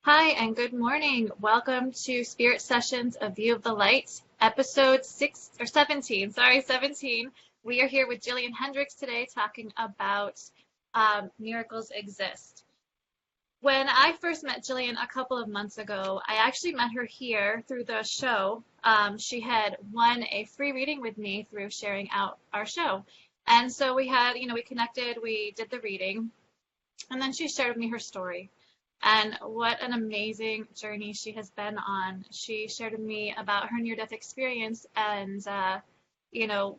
Hi, and good morning. Welcome to Spirit Sessions, A View of the Light, episode 17. Sorry, 17. We are here with Jillian Hendricks today talking about miracles exist. When I first met Jillian a couple of months ago, I actually met her here through the show. She had won a free reading with me through sharing out our show. And so we connected, we did the reading, and then she shared with me her story. And what an amazing journey she has been on. She shared with me about her near-death experience and,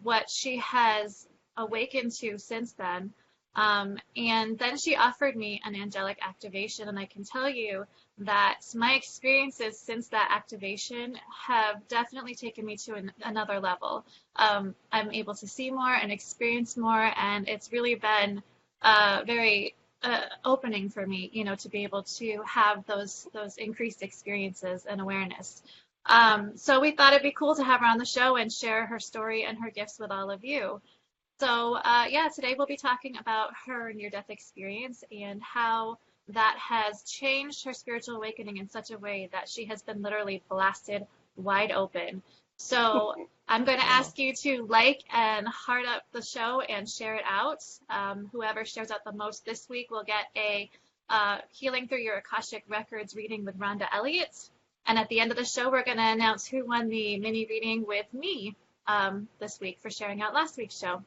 what she has awakened to since then. And then she offered me an angelic activation, and I can tell you that my experiences since that activation have definitely taken me to another level. I'm able to see more and experience more, and it's really been very opening for me, to be able to have those increased experiences and awareness. So we thought it'd be cool to have her on the show and share her story and her gifts with all of you. So today we'll be talking about her near-death experience and how that has changed her spiritual awakening in such a way that she has been literally blasted wide open. So I'm going to Wow. ask you to like and heart up the show and share it out. Whoever shares out the most this week will get a Healing Through Your Akashic Records reading with Rhonda Elliott. And at the end of the show, we're going to announce who won the mini reading with me this week for sharing out last week's show.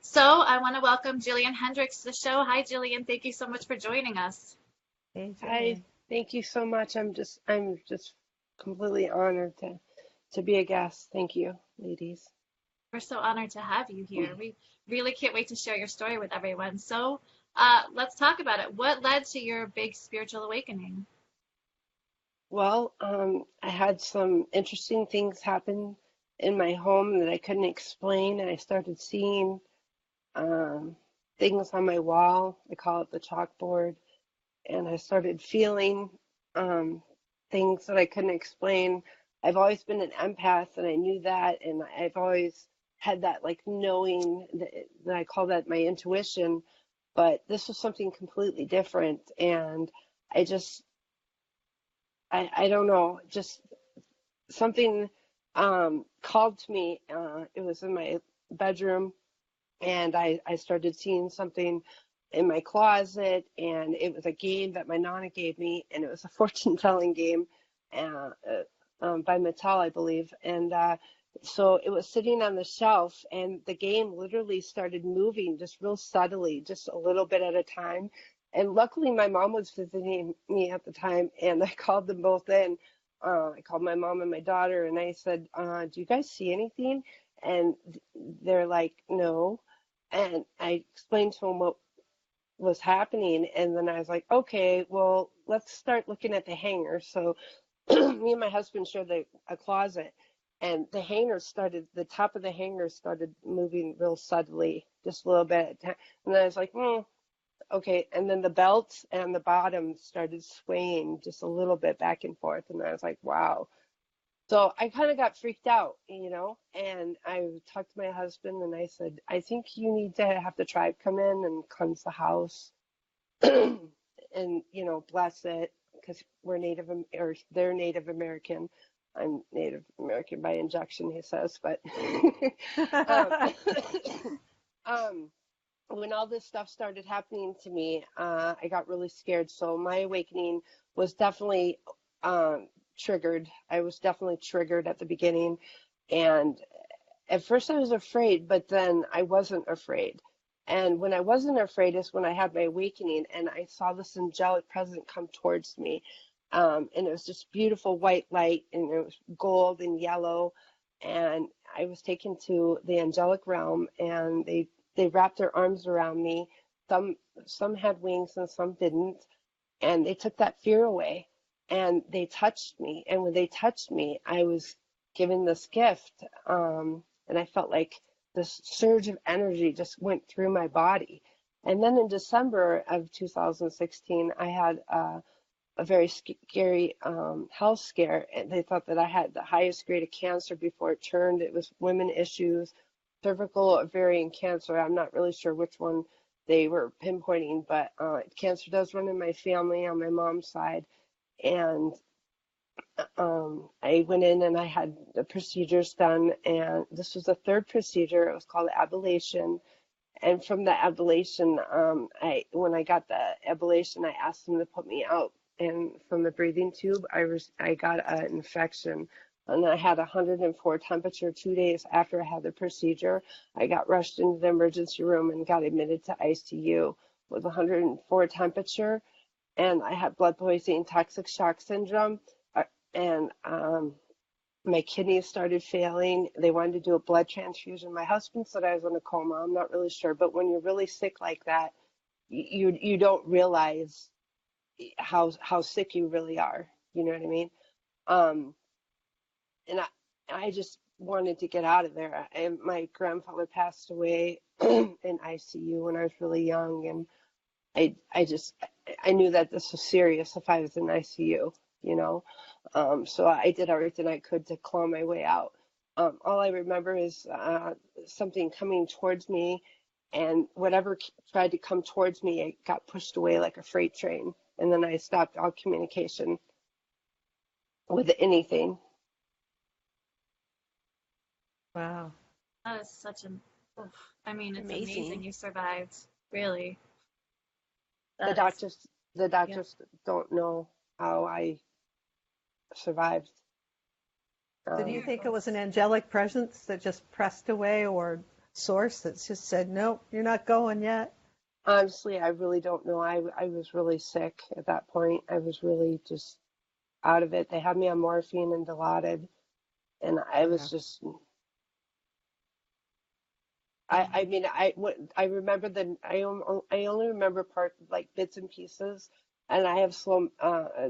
So I want to welcome Jillian Hendricks to the show. Hi, Jillian. Thank you so much for joining us. Hey, Hi, Jillian. thank you so much. I'm just completely honored to be a guest. Thank you, ladies. We're so honored to have you here. We really can't wait to share your story with everyone. So let's talk about it. What led to your big spiritual awakening? Well, I had some interesting things happen in my home that I couldn't explain, and I started seeing um, things on my wall. I call it the chalkboard, and I started feeling um, things that I couldn't explain. I've always been an empath, and I knew that, and I've always had that like knowing that I call that my intuition, but this was something completely different, and I just I don't know, just something called to me. It was in my bedroom, and I started seeing something in my closet, and it was a game that my nana gave me, and it was a fortune telling game by Mattel, I believe. And so it was sitting on the shelf, and the game literally started moving just real subtly, just a little bit at a time. And luckily, my mom was visiting me at the time, and I called them both in. I called my mom and my daughter, and I said, "Do you guys see anything?" And they're like, "No." And I explained to them what was happening, and then I was like, okay, well, let's start looking at the hanger. So me and my husband shared a closet, and the top of the hanger started moving real subtly, just a little bit at a time. And then I was like, okay. And then the belts and the bottom started swaying just a little bit back and forth. And I was like, wow. So I kind of got freaked out, and I talked to my husband and I said, I think you need to have the tribe come in and cleanse the house and, bless it because or they're Native American. I'm Native American by injection, he says, but um, um, when all this stuff started happening to me, I got really scared. So my awakening was definitely triggered. I was definitely triggered at the beginning. And at first I was afraid, but then I wasn't afraid. And when I wasn't afraid is when I had my awakening and I saw this angelic presence come towards me. And it was just beautiful white light, and it was gold and yellow. And I was taken to the angelic realm, and they wrapped their arms around me. Some some had wings and some didn't, and they took that fear away. And they touched me, and when they touched me, I was given this gift, and I felt like this surge of energy just went through my body. And then in December of 2016, I had a very scary health scare. And they thought that I had the highest grade of cancer before it turned. It was women issues, cervical ovarian cancer. I'm not really sure which one they were pinpointing, but cancer does run in my family on my mom's side. And I went in and I had the procedures done, and this was the third procedure. It was called ablation. And from the ablation, when I got the ablation, I asked them to put me out. And from the breathing tube, I got an infection, and I had 104 temperature 2 days after I had the procedure. I got rushed into the emergency room and got admitted to ICU with 104 temperature, and I had blood poisoning, toxic shock syndrome, and my kidneys started failing. They wanted to do a blood transfusion. My husband said I was in a coma. I'm not really sure, but when you're really sick like that, you don't realize how sick you really are. You know what I mean? Um, and I just wanted to get out of there. My grandfather passed away in ICU when I was really young, and I knew that this was serious if I was in ICU, you know. So I did everything I could to claw my way out. All I remember is something coming towards me, and whatever tried to come towards me, it got pushed away like a freight train. And then I stopped all communication with anything. Wow. That is such an, oof. I mean, it's amazing Amazing. you survived, really. The That is, doctors, the yeah. doctors don't know how I survived. So do you Um, think it Miracle. was an angelic presence that just pressed away, or source that just said, nope, you're not going yet? Honestly, I really don't know. I was really sick at that point. I was really just out of it. They had me on morphine and Dilaudid, and I Yeah. was just. I Mm. mean, I remember I only remember part like bits and pieces, and I have slow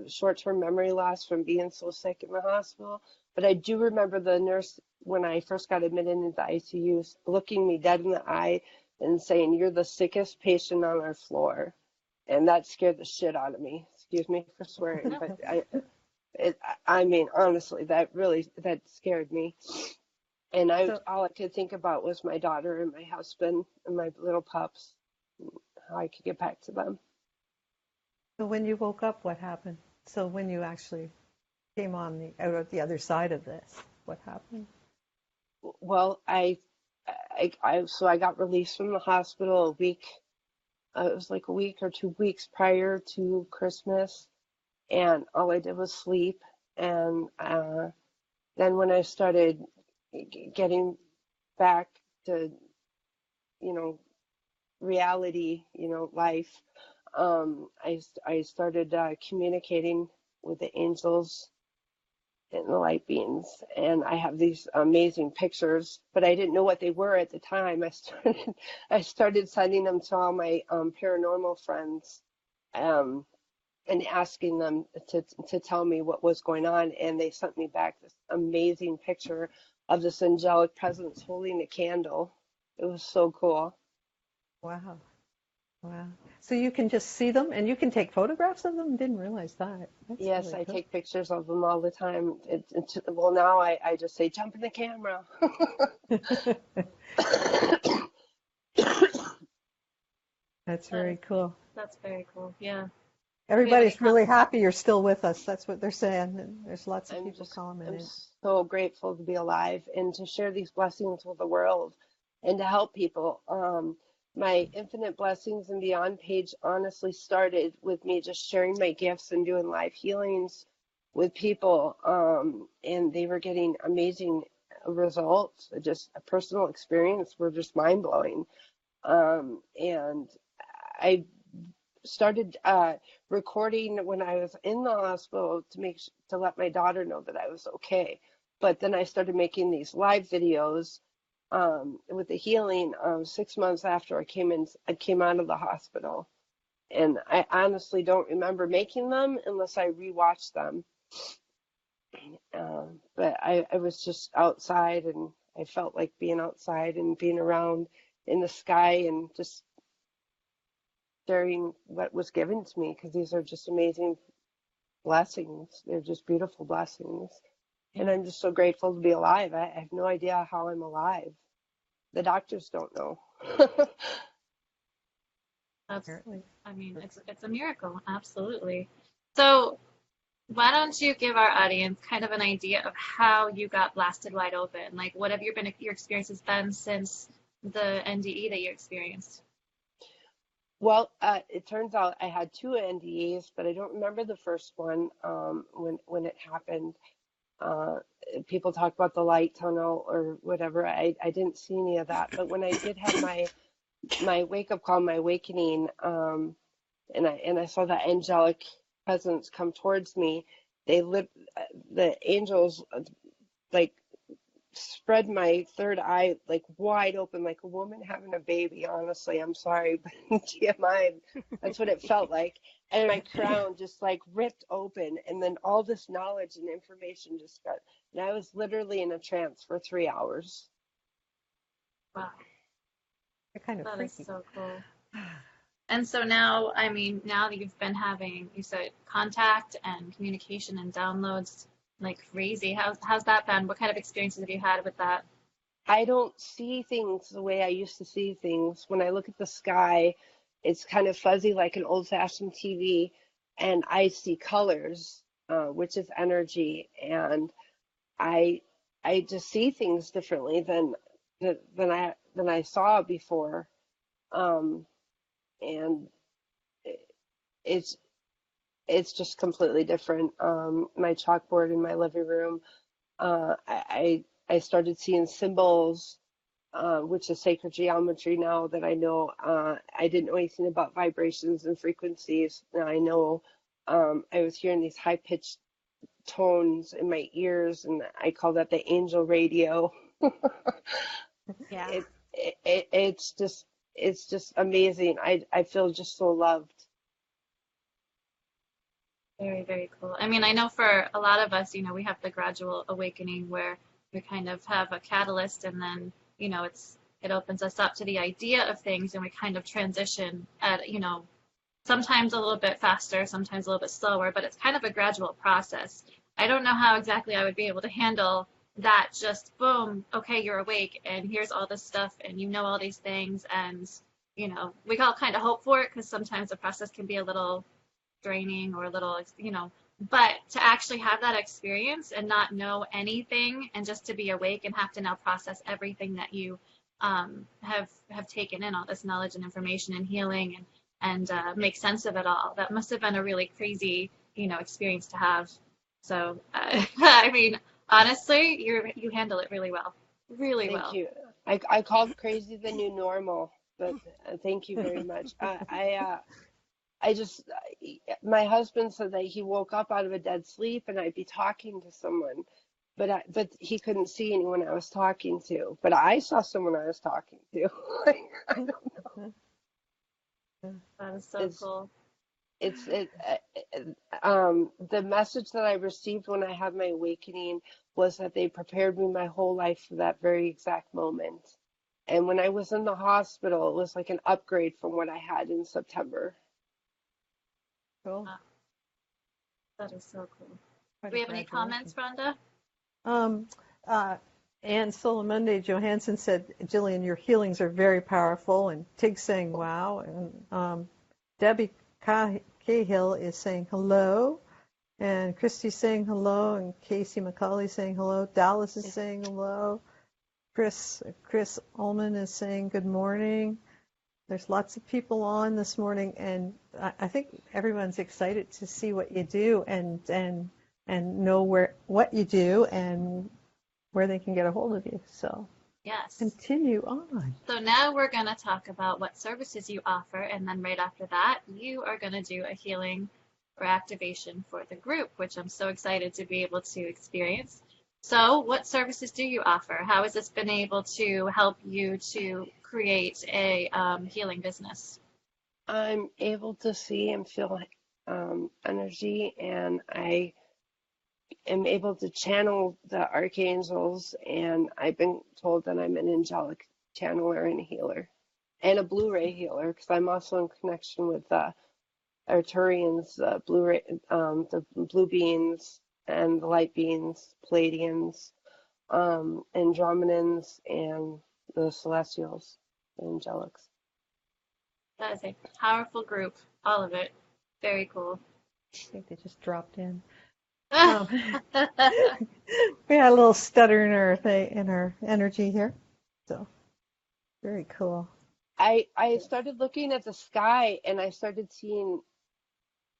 short-term memory loss from being so sick in the hospital. But I do remember the nurse when I first got admitted into the ICU looking me dead in the eye and saying, "You're the sickest patient on our floor." And that scared the shit out of me. Excuse me for swearing, but I mean, honestly, that scared me. And So, all I could think about was my daughter and my husband and my little pups, how I could get back to them. so when you woke up, what happened? So when you actually came on the out of the other side of this, what happened? Well, so I got released from the hospital a week. It was like a week or 2 weeks prior to Christmas, and all I did was sleep. And then when I started getting back to, you know, reality, life, I started communicating with the angels and the light beings, and I have these amazing pictures, but I didn't know what they were at the time. I started sending them to all my paranormal friends, um, and asking them to tell me what was going on, and they sent me back this amazing picture of this angelic presence holding a candle. It was so cool. Wow. Wow. So you can just see them and you can take photographs of them? Didn't realize that. That's Yes, really I cool. take pictures of them all the time. Well, now I just say, jump in the camera. That's That is, very cool. that's very cool. Yeah. Do we have any Everybody's com really happy you're still with us. That's what they're saying. And there's lots of people I'm commenting. so grateful to be alive and to share these blessings with the world and to help people. My Infinite Blessings and Beyond page honestly started with me just sharing my gifts and doing live healings with people. And they were getting amazing results. Just a personal experience were just mind blowing. And I started recording when I was in the hospital to let my daughter know that I was okay. But then I started making these live videos with the healing 6 months after I came out of the hospital. And I honestly don't remember making them unless I rewatched them. But I was just outside, and I felt like being outside and being around in the sky and just sharing what was given to me, because these are just amazing blessings. They're just beautiful blessings. And Yeah. I'm just so grateful to be alive. I have no idea how I'm alive. The doctors don't know. That's, Apparently. I mean, it's a miracle. Absolutely. So Why don't you give our audience kind of an idea of how you got blasted wide open? Like, what have your experiences been since the NDE that you experienced? Well, it turns out I had two NDAs, but I don't remember the first one when it happened. Uh, People talk about the light tunnel or whatever. I didn't see any of that. But when I did have my wake up call, my awakening, and I saw that angelic presence come towards me, they lit the angels like spread my third eye like wide open like a woman having a baby. Honestly, I'm sorry, but TMI, that's what it felt like. And my crown just like ripped open, and then all this knowledge and information just got, and I was literally in a trance for 3 hours. Wow, They're kind of that is freaky. so cool. And so now, I mean, now that you've been having, you said contact and communication and downloads like crazy, how's that been? What kind of experiences have you had with that? I don't see things the way I used to see things. When I look at the sky, it's kind of fuzzy like an old-fashioned TV, and I see colors, which is energy, and I I just see things differently than I saw before. Um, and it- it's it's just completely different. My chalkboard in my living room, I started seeing symbols, which is sacred geometry now that I know. I didn't know anything about vibrations and frequencies. Now I know. I was hearing these high pitched tones in my ears, and I call that the angel radio. Yeah. It's just amazing. I feel just so loved. Very, very cool. I mean, I know for a lot of us, we have the gradual awakening where we kind of have a catalyst and then, it opens us up to the idea of things and we kind of transition at, sometimes a little bit faster, sometimes a little bit slower, but it's kind of a gradual process. I don't know how exactly I would be able to handle that just boom, okay, you're awake and here's all this stuff and you know all these things and, we all kind of hope for it because sometimes the process can be a little draining or a little, but to actually have that experience and not know anything and just to be awake and have to now process everything that you have taken in, all this knowledge and information and healing and make sense of it all. That must have been a really crazy, experience to have. So, I mean, honestly, you handle it really well, really Thank well. you. I called crazy the new normal, but thank you very much. I just, my husband said that he woke up out of a dead sleep and I'd be talking to someone, but he couldn't see anyone I was talking to. But I saw someone I was talking to. I don't know. That is so It's cool. it's it the message that I received when I had my awakening was that they prepared me my whole life for that very exact moment. And when I was in the hospital, it was like an upgrade from what I had in September. Cool. Wow, that is so cool. Do Quite we a have any graduation. comments, Rhonda? Um, uh, Anne Solomonde Johansson said, Jillian, your healings are very powerful. And Tig saying, wow. And Debbie Cahill is saying hello. And Christy's saying hello. And Casey McCauley saying hello. Dallas is saying hello. Chris Ullman is saying good morning. There's lots of people on this morning, and I think everyone's excited to see what you do and know what you do and where they can get a hold of you. So Yes. continue on. So now we're going to talk about what services you offer, and then right after that, you are going to do a healing or activation for the group, which I'm so excited to be able to experience. So, what services do you offer? How has this been able to help you to create a healing business? I'm able to see and feel energy, and I am able to channel the archangels. And I've been told that I'm an angelic channeler and healer, and a Blu-ray healer because I'm also in connection with Arcturians, the blue beings and the light beings, Pleiadians, Andromedans, and the Celestials, the angelics. That is a powerful group, all of it. Very cool. I think they just dropped in. Um, we had a little stutter in our thing, in our energy here. So very cool. I started looking at the sky and I started seeing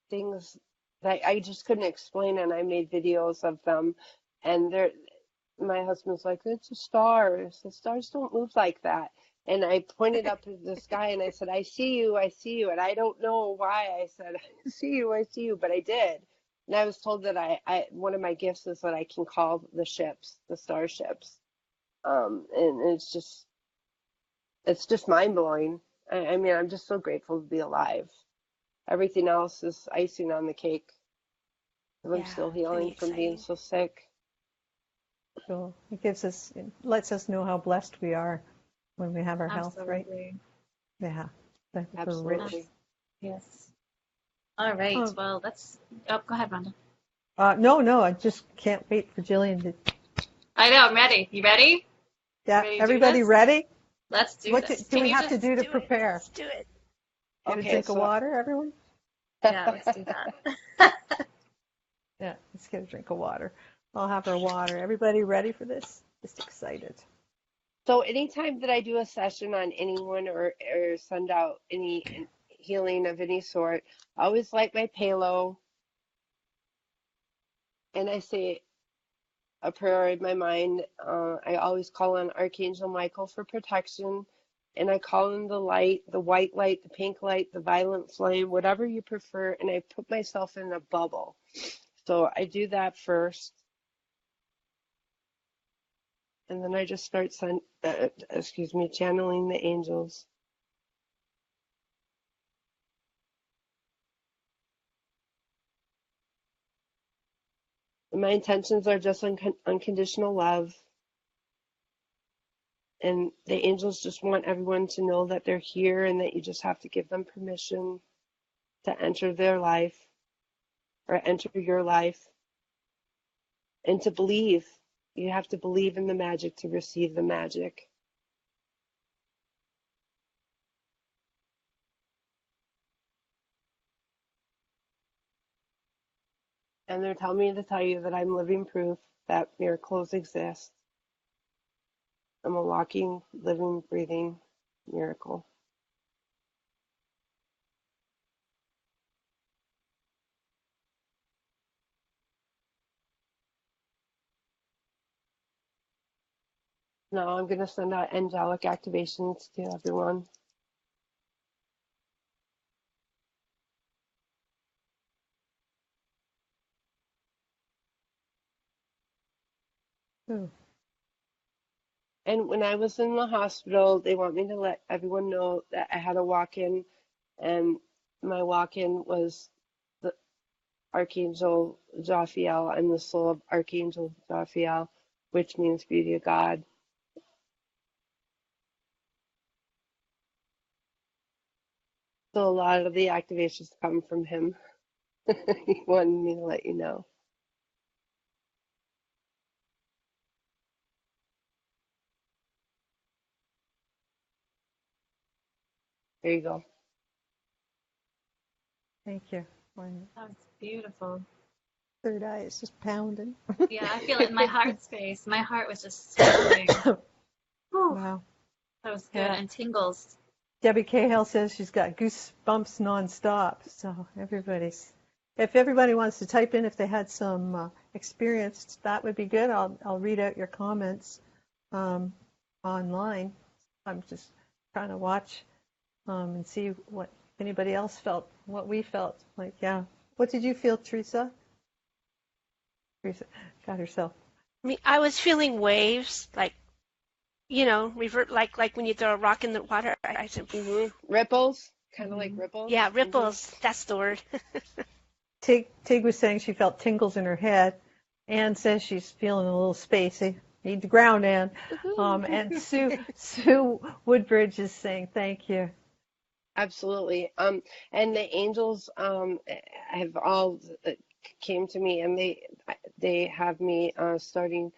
things that I just couldn't explain, and I made videos of them. And they're, my husband's like, it's a star. I said, stars don't move like that. And I pointed up at the sky and I said, I see you. And I don't know why I said, I see you, but I did. And I was told that one of my gifts is that I can call the ships, the starships. And it's just mind blowing. I mean, I'm just so grateful to be alive. Everything else is icing on the cake. I'm Yeah, still pretty healing from being exciting. so sick. So it lets us know how blessed we are when we have our health, right? Absolutely. Yeah, that's a rich. Absolutely. Yes. All right. Um, Well, oh, go ahead, Rhonda. no, I just can't wait for Jillian to. I know, I'm ready. You ready? Yeah, Ready to do everybody this? ready? Let's do What this. do Can we you have to just do to do it? prepare? Let's do it. Get a Okay, drink of so water, everyone? Yeah, let's do that. Yeah, let's get a drink of water. I'll have our water. Everybody ready for this? Just excited. so anytime that I do a session on anyone or send out any healing of any sort, I always light my palo and I say a prayer in my mind. I always call on Archangel Michael for protection, and I call in the light, the white light, the pink light, the violet flame, whatever you prefer, and I put myself in a bubble. So I do that first, and then I just start channeling the angels. And my intentions are just unconditional love. And the angels just want everyone to know that they're here and that you just have to give them permission to enter their life or enter your life and to believe. You have to believe in the magic to receive the magic. And they're telling me to tell you that I'm living proof that miracles exist. I'm a walking, living, breathing miracle. Now I'm going to send out angelic activations to everyone. Ooh. And when I was in the hospital, they want me to let everyone know that I had a walk-in, and my walk-in was the Archangel Jophiel. I'm the soul of Archangel Jophiel, which means beauty of God. So a lot of the activations come from him. He wanted me to let you know. There you go. Thank you. My That was beautiful. third eye is just pounding. Yeah, I feel it in my heart space. My heart was just swelling. Whew, Wow. that was good. Yeah. And tingles. Debbie Cahill says she's got goosebumps nonstop. So if everybody wants to type in if they had some experience, that would be good. I'll read out your comments online. I'm just trying to watch and see what anybody else felt, what we felt. Like, yeah. What did you feel, Teresa? Teresa got herself. I mean, I was feeling waves, like, revert, like when you throw a rock in the water. I said, Ripples, kind of like Mm-hmm. ripples. yeah, ripples. That's the word. Tig was saying she felt tingles in her head. Ann says she's feeling a little spacey. Need to ground, Ann. And Sue Woodbridge is saying thank you. Absolutely. And the angels have all came to me, and they have me starting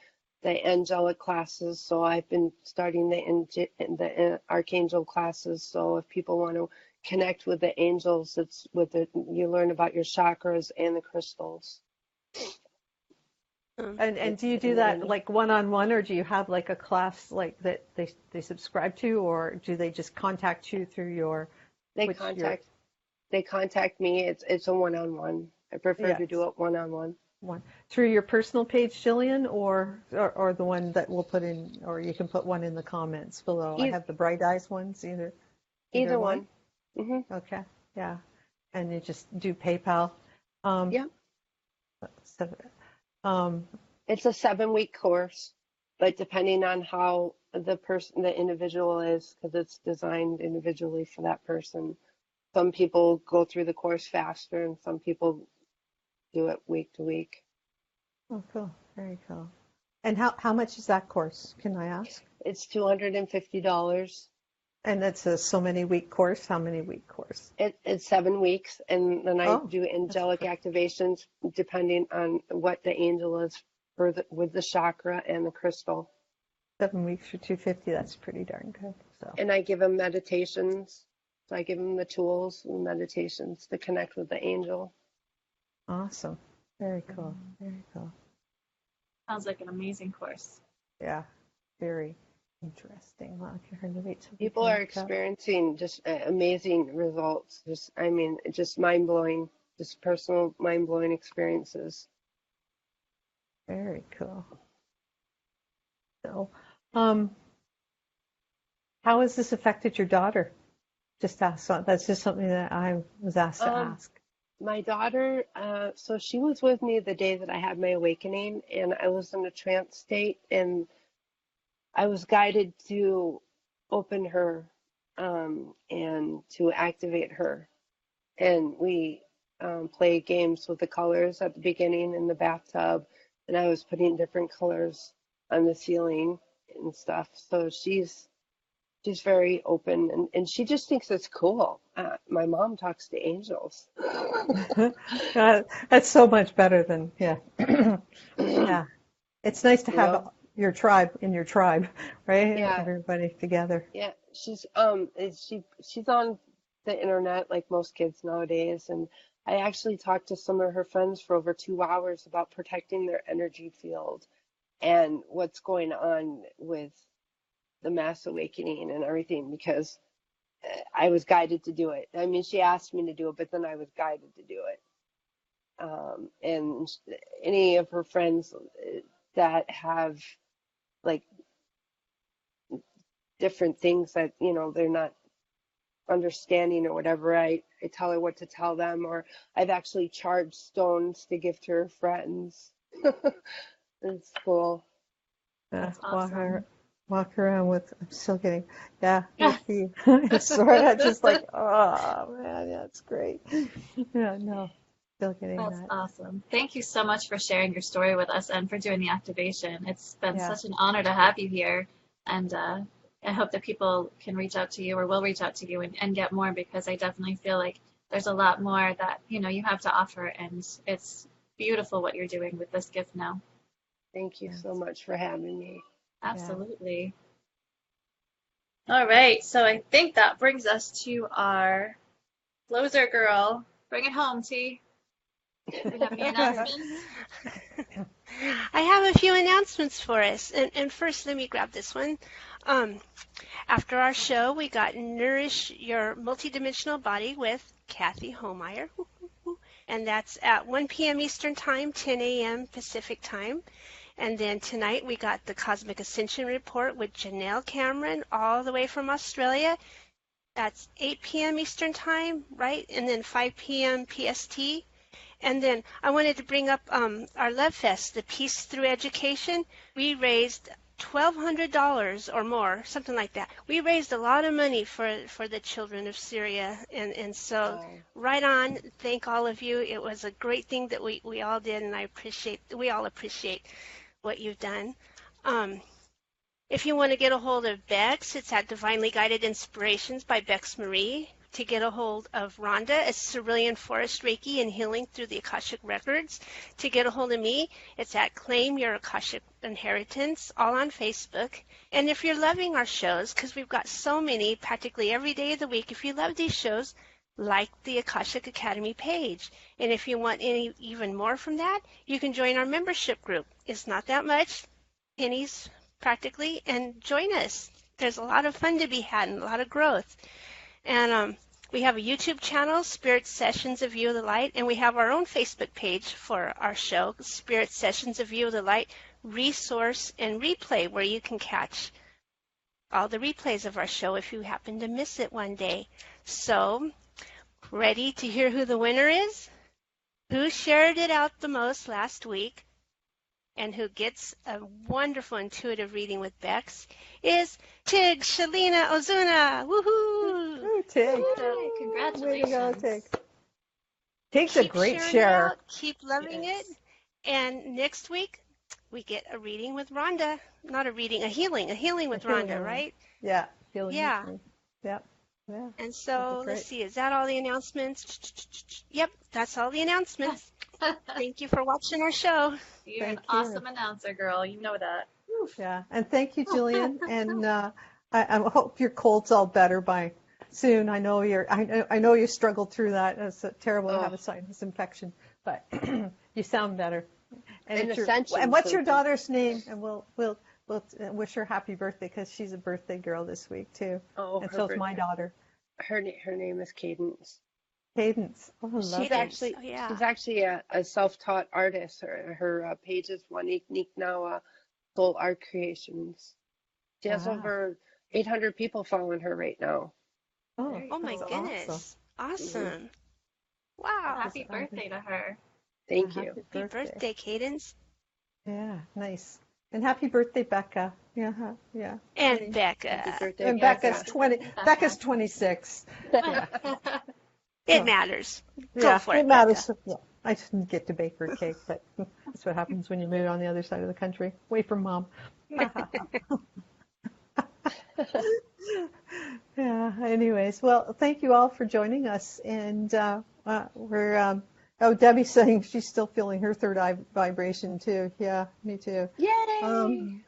the angelic classes. So I've been starting the archangel classes. So if people want to connect with the angels, it's with you learn about your chakras and the crystals. And do you do that And like one-on-one, or do you have like a class like that they subscribe to, or do they just contact you through your they which your contact they contact me. It's a one-on-one. I prefer to do yes it one-on-one. one through your personal page, Jillian, or the one that we'll put in, or you can put one in the comments below. I E- have the Bright Eyes ones, either Either one. one. Hmm. Okay, yeah, and you just do PayPal. Um, Yeah. so, um, It's a 7-week course, but depending on how the individual is, because it's designed individually for that person. Some people go through the course faster, and some people do it week to week. oh, cool, very cool. And how much is that course? Can I ask? It's $250. And that's a so many week course. How many week course? It's 7 weeks, and then I Oh, do that's angelic perfect. activations depending on what the angel is with the chakra and the crystal. 7 weeks for 250. That's pretty darn good. So And I give them meditations. So I give them the tools and meditations to connect with the angel. awesome. Very cool. Very cool. Sounds like an amazing course. Yeah, very interesting. Well, I can hardly wait till we People are connect up. experiencing just amazing results. I mean, just mind blowing, just personal mind blowing experiences. Very cool. So, um, how has this affected your daughter? Just ask. That's just something that I was asked to Um, ask. my daughter, so she was with me the day that I had my awakening, and I was in a trance state, and I was guided to open her and to activate her. And we played games with the colors at the beginning in the bathtub, and I was putting different colors on the ceiling and stuff. So she's very open, and she just thinks it's cool. My mom talks to angels. That's so much better than yeah. Yeah. It's nice to You know? have your tribe in your tribe, right? Yeah, Everybody together. yeah. She's on the internet like most kids nowadays, and I actually talked to some of her friends for over 2 hours about protecting their energy field and what's going on with the mass awakening and everything because I was guided to do it. I mean, she asked me to do it, but then I was guided to do it. And any of her friends that have like different things that, they're not understanding or whatever, I tell her what to tell them, or I've actually charged stones to give to her friends. It's cool. Yeah, That's awesome. walk around with. I'm still getting. Yeah, with the. It's sort of just like, oh man, yeah, it's great. Yeah, no, still getting That's that. awesome. Thank you so much for sharing your story with us and for doing the activation. It's been Yeah, such an honor to have you here. And I hope that people can reach out to you or will reach out to you and get more because I definitely feel like there's a lot more that, you have to offer. And it's beautiful what you're doing with this gift now. Thank you yeah, so much for having me. yeah. Absolutely. All right. So I think that brings us to our closer girl. Bring it home, T. Do we have any announcements? I have a few announcements for us. And first, let me grab this one. Um, After our show, we got Nourish Your Multidimensional Body with Kathy Homeyer. And that's at 1 p.m. Eastern Time, 10 a.m. Pacific Time. And then tonight we got the Cosmic Ascension Report with Janelle Cameron all the way from Australia. That's 8 p.m. Eastern Time, right? And then 5 p.m. PST. And then I wanted to bring up our Love Fest, the Peace Through Education. We raised $1,200 or more, something like that. We raised a lot of money for the children of Syria. And so Wow. right on, thank all of you. It was a great thing that we all did, and we all appreciate what you've done. If you want to get a hold of Bex, it's at Divinely Guided Inspirations by Bex Marie. To get a hold of Rhonda, it's Cerulean Forest Reiki and Healing Through the Akashic Records. To get a hold of me, it's at Claim Your Akashic Inheritance, all on Facebook. And if you're loving our shows, because we've got so many practically every day of the week, if you love these shows, like the Akashic Academy page. And if you want any even more from that, you can join our membership group. It's not that much, pennies practically, and join us. There's a lot of fun to be had and a lot of growth. And we have a YouTube channel, Spirit Sessions of View of the Light, and we have our own Facebook page for our show, Spirit Sessions of View of the Light, resource and replay, where you can catch all the replays of our show if you happen to miss it one day. So, ready to hear who the winner is? Who shared it out the most last week and who gets a wonderful intuitive reading with Bex is Tig Shalina Ozuna. Woohoo! Ooh, Tig. Congratulations. Way to go, Tig. Tig's a Keep great sharing it sharer. out, keep loving it. And next week, we get a reading with Rhonda. Not a reading, a healing with Rhonda, right? Yeah. Healing. Yeah. Yeah. Yeah. And so, great. let's see, is that all the announcements? Yep, that's all the announcements. Thank you for watching our show. You're an Thank you. awesome announcer, girl. You know that. Yeah. And thank you, Jillian. And I hope your cold's all better by soon. I know you struggled through that. It's terrible to have a sinus infection, but you sound better. And what's your daughter's name? And we'll wish her happy birthday because she's a birthday girl this week too. Oh, and so's my daughter. Her name is Cadence. Cadence. Oh, She's actually a self-taught artist. Her page is Juanique Nawa Soul Art Creations. She has over 800 people following her right now. Oh my goodness. Awesome. Wow. Happy birthday to her. Thank you. Happy birthday, Cadence. Yeah, nice. And happy birthday, Becca. Yeah. And Becca. Happy birthday, And Becca. Becca's 26. Yeah. It matters. Go Yeah, for it, it matters. Becca. Yeah. I didn't get to bake her cake, but that's what happens when you move on the other side of the country, away from mom. Yeah. Anyways, well, thank you all for joining us, and we're. Debbie's saying she's still feeling her third eye vibration too. Yeah, me too. Yay!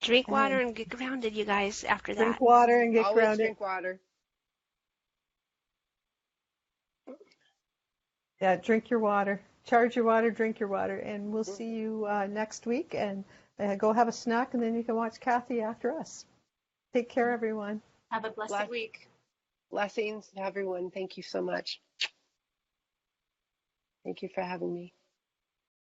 Drink water and get grounded, you guys, after that. Drink water and get Always grounded. drink water. Yeah, drink your water. Charge your water, drink your water, and we'll see you next week. And go have a snack, and then you can watch Kathy after us. Take care, everyone. Have a blessed week. Blessings to everyone. Thank you so much. Thank you for having me.